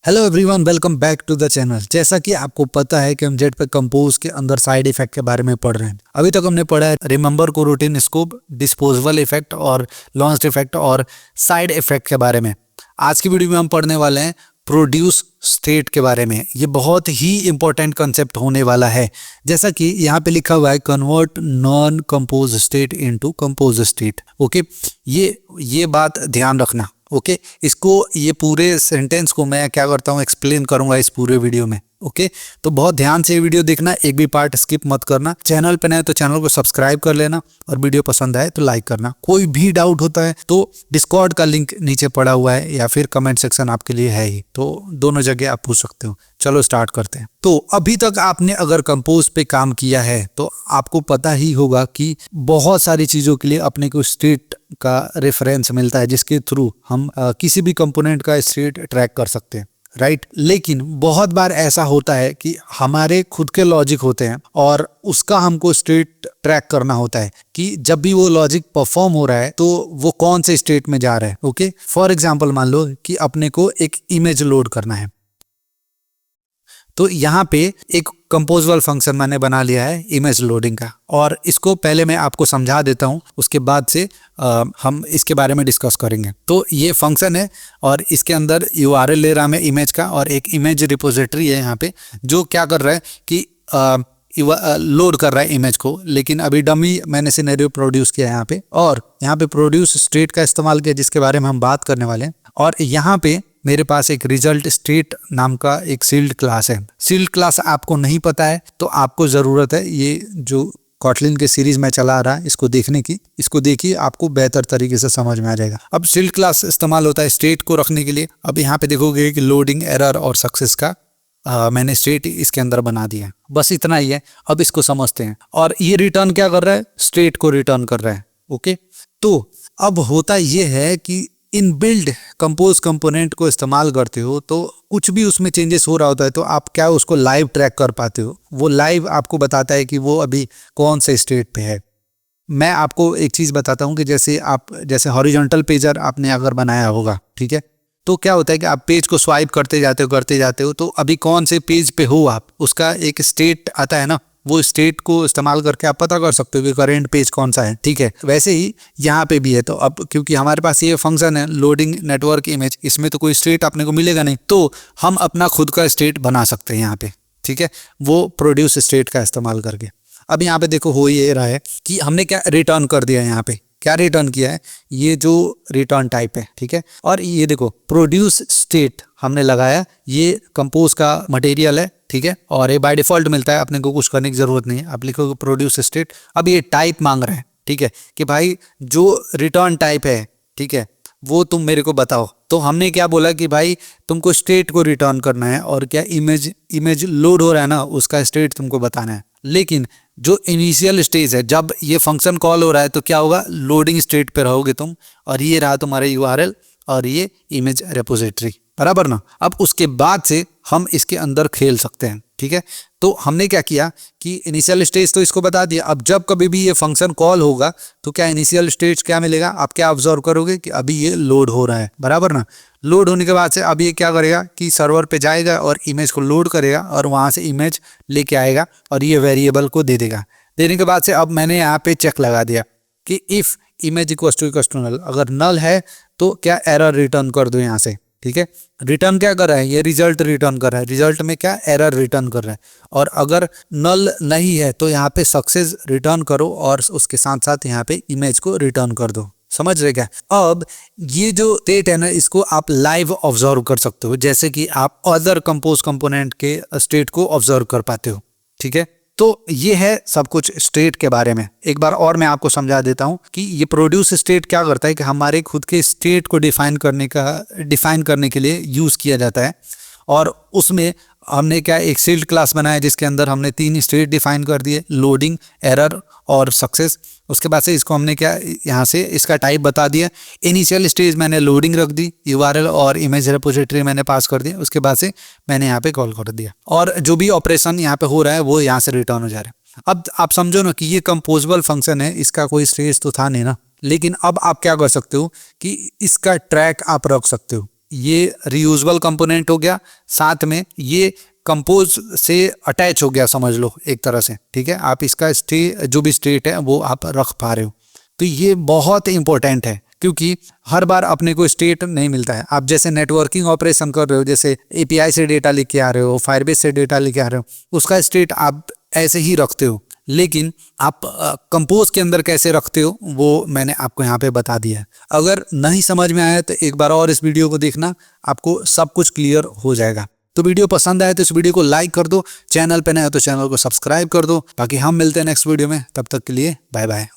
Hello everyone, welcome back to the channel. जैसा कि आपको पता है कि हम जेट पे कंपोज के अंदर साइड इफेक्ट के बारे में पढ़ रहे हैं। अभी तक हमने पढ़ा है रिमेंबर कोरूटीन स्कोप, डिस्पोजेबल इफेक्ट और लॉन्च्ड इफेक्ट और साइड इफेक्ट के बारे में। आज की वीडियो में हम पढ़ने वाले हैं प्रोड्यूस स्टेट के बारे में। ये बहुत ही इंपॉर्टेंट कंसेप्ट होने वाला है। जैसा कि यहाँ पे लिखा हुआ है convert non compose state into compose state. Okay, ये बात ध्यान रखना। ओके, इसको ये पूरे सेंटेंस को मैं क्या करता हूँ एक्सप्लेन करूंगा इस पूरे वीडियो में। ओके, तो बहुत ध्यान से ये वीडियो देखना, एक भी पार्ट स्किप मत करना। चैनल पे नए तो चैनल को सब्सक्राइब कर लेना और वीडियो पसंद आए तो लाइक करना। कोई भी डाउट होता है तो डिस्कॉर्ड का लिंक नीचे पड़ा हुआ है या फिर कमेंट सेक्शन आपके लिए है ही, तो दोनों जगह आप पूछ सकते हो। चलो स्टार्ट करते हैं। तो अभी तक आपने अगर कंपोज पे काम किया है तो आपको पता ही होगा कि बहुत सारी चीज़ों के लिए अपने को स्टेट का रेफरेंस मिलता है, जिसके थ्रू हम किसी भी कंपोनेंट का स्टेट ट्रैक कर सकते हैं, राइट। लेकिन बहुत बार ऐसा होता है कि हमारे खुद के लॉजिक होते हैं और उसका हमको स्टेट ट्रैक करना होता है कि जब भी वो लॉजिक परफॉर्म हो रहा है तो वो कौन से स्टेट में जा रहा है। ओके, फॉर एग्जांपल मान लो कि अपने को एक इमेज लोड करना है, तो यहाँ पे एक कंपोजेबल फंक्शन मैंने बना लिया है इमेज लोडिंग का, और इसको पहले मैं आपको समझा देता हूँ, उसके बाद से हम इसके बारे में डिस्कस करेंगे। तो ये फंक्शन है और इसके अंदर URL ले रहा है इमेज का, और एक इमेज रिपोजिटरी है यहाँ पे जो क्या कर रहा है कि लोड कर रहा है इमेज को। लेकिन अभी डमी मैंने सिनेरियो प्रोड्यूस किया है यहाँ पे, और यहाँ पे प्रोड्यूस स्टेट का इस्तेमाल किया जिसके बारे में हम बात करने वाले हैं। और यहाँ पे मेरे पास एक रिजल्ट स्टेट नाम का एक सील्ड क्लास है। सील्ड क्लास आपको नहीं पता है तो आपको ज़रूरत है ये जो कॉटलिन के सीरीज में चला रहा है इसको देखने की। इसको देखिए, आपको बेहतर तरीके से समझ में आ जाएगा। अब सील्ड क्लास इस्तेमाल होता है स्टेट को रखने के लिए। अब यहाँ पे देखोगे कि लोडिंग, एरर और सक्सेस का मैंने स्टेट इसके अंदर बना दिया। बस इतना ही है। अब इसको समझते हैं। और ये रिटर्न क्या कर रहा है? स्टेट को रिटर्न कर रहा है। ओके, तो अब होता ये है कि इन बिल्ड कंपोज कंपोनेंट को इस्तेमाल करते हो तो कुछ भी उसमें चेंजेस हो रहा होता है तो आप क्या उसको लाइव ट्रैक कर पाते हो। वो लाइव आपको बताता है कि वो अभी कौन से स्टेट पे है। मैं आपको एक चीज़ बताता हूँ कि जैसे हॉरिजॉन्टल पेजर आपने अगर बनाया होगा, ठीक है, तो क्या होता है कि आप पेज को स्वाइप करते जाते हो तो अभी कौन से पेज पे हो आप, उसका एक स्टेट आता है ना, वो स्टेट को इस्तेमाल करके आप पता कर सकते हो कि करेंट पेज कौन सा है। ठीक है, वैसे ही यहाँ पे भी है। तो अब क्योंकि हमारे पास ये फंक्शन है लोडिंग नेटवर्क इमेज, इसमें तो कोई स्टेट अपने को मिलेगा नहीं, तो हम अपना खुद का स्टेट बना सकते हैं यहाँ पे। ठीक है, वो प्रोड्यूस स्टेट का इस्तेमाल करके। अब यहाँ पे देखो हो ये रहा है कि हमने क्या रिटर्न कर दिया है। यहाँ पे क्या रिटर्न किया है? ये जो रिटर्न टाइप है, ठीक है। और ये देखो प्रोड्यूस स्टेट हमने लगाया, ये कंपोज का मटेरियल है, ठीक है, और ये बाय डिफॉल्ट मिलता है, अपने को कुछ करने की जरूरत नहीं है। आप लिखोगे प्रोड्यूस स्टेट। अब ये टाइप मांग रहे हैं, ठीक है, कि भाई जो रिटर्न टाइप है, ठीक है, वो तुम मेरे को बताओ। तो हमने क्या बोला कि भाई तुमको स्टेट को रिटर्न करना है और क्या इमेज लोड हो रहा है ना, उसका स्टेट तुमको बताना है। लेकिन जो इनिशियल स्टेज है, जब ये फंक्शन कॉल हो रहा है तो क्या होगा, लोडिंग स्टेट पे रहोगे तुम, और ये रहा तुम्हारे URL और ये इमेज रेपोजिटरी, बराबर ना। अब उसके बाद से हम इसके अंदर खेल सकते हैं, ठीक है। तो हमने क्या किया कि इनिशियल स्टेज तो इसको बता दिया। अब जब कभी भी ये फंक्शन कॉल होगा तो क्या इनिशियल स्टेज क्या मिलेगा, आप क्या ऑब्जर्व करोगे कि अभी ये लोड हो रहा है, बराबर ना। लोड होने के बाद से अब ये क्या करेगा कि सर्वर पे जाएगा और इमेज को लोड करेगा और वहाँ से इमेज लेके आएगा और ये वेरिएबल को दे देगा। देने के बाद से अब मैंने यहाँ पे चेक लगा दिया कि if image equals to null, अगर नल है तो क्या एरर रिटर्न कर दो यहाँ से। ठीक है, रिटर्न क्या कर रहा है, ये रिजल्ट रिटर्न कर रहा है, रिजल्ट में क्या एरर रिटर्न कर रहा है। और अगर नल नहीं है तो यहाँ पे सक्सेस रिटर्न करो और उसके साथ साथ यहाँ पे इमेज को रिटर्न कर दो। समझ रहे क्या? अब ये जो स्टेट है ना, इसको आप लाइव ऑब्जर्व कर सकते हो, जैसे कि आप अदर कंपोज कंपोनेंट के स्टेट को ऑब्जर्व कर पाते हो। ठीक है, तो ये है सब कुछ स्टेट के बारे में। एक बार और मैं आपको समझा देता हूँ कि ये प्रोड्यूस स्टेट क्या करता है कि हमारे खुद के स्टेट को डिफाइन करने के लिए यूज़ किया जाता है। और उसमें हमने क्या एक सील्ड क्लास बनाया जिसके अंदर हमने 3 स्टेट डिफाइन कर दिए, लोडिंग, एरर और सक्सेस। उसके बाद से इसको हमने क्या यहाँ से इसका टाइप बता दिया। इनिशियल स्टेज मैंने लोडिंग रख दी, URL और इमेज रेपोजिटरी मैंने पास कर दिया। उसके बाद से मैंने यहाँ पे कॉल कर दिया और जो भी ऑपरेशन यहाँ पे हो रहा है वो यहाँ से रिटर्न हो जा रहा है। अब आप समझो ना कि ये कंपोजेबल फंक्शन है, इसका कोई स्टेज तो था नहीं ना। लेकिन अब आप क्या कर सकते हो कि इसका ट्रैक आप रख सकते हो। ये रियूजेबल कंपोनेंट हो गया, साथ में ये कंपोज से अटैच हो गया समझ लो एक तरह से, ठीक है। आप इसका जो भी स्टेट है वो आप रख पा रहे हो। तो ये बहुत इंपॉर्टेंट है क्योंकि हर बार अपने को स्टेट नहीं मिलता है। आप जैसे नेटवर्किंग ऑपरेशन कर रहे हो, जैसे एपीआई से डेटा लेके आ रहे हो, फायरबेस से डेटा लेके आ रहे हो, उसका स्टेट आप ऐसे ही रखते हो, लेकिन आप कंपोज के अंदर कैसे रखते हो वो मैंने आपको यहाँ पे बता दिया है। अगर नहीं समझ में आया तो एक बार और इस वीडियो को देखना, आपको सब कुछ क्लियर हो जाएगा। तो वीडियो पसंद आए तो इस वीडियो को लाइक कर दो, चैनल पे नए हो तो चैनल को सब्सक्राइब कर दो। बाकी हम मिलते हैं नेक्स्ट वीडियो में, तब तक के लिए बाय बाय।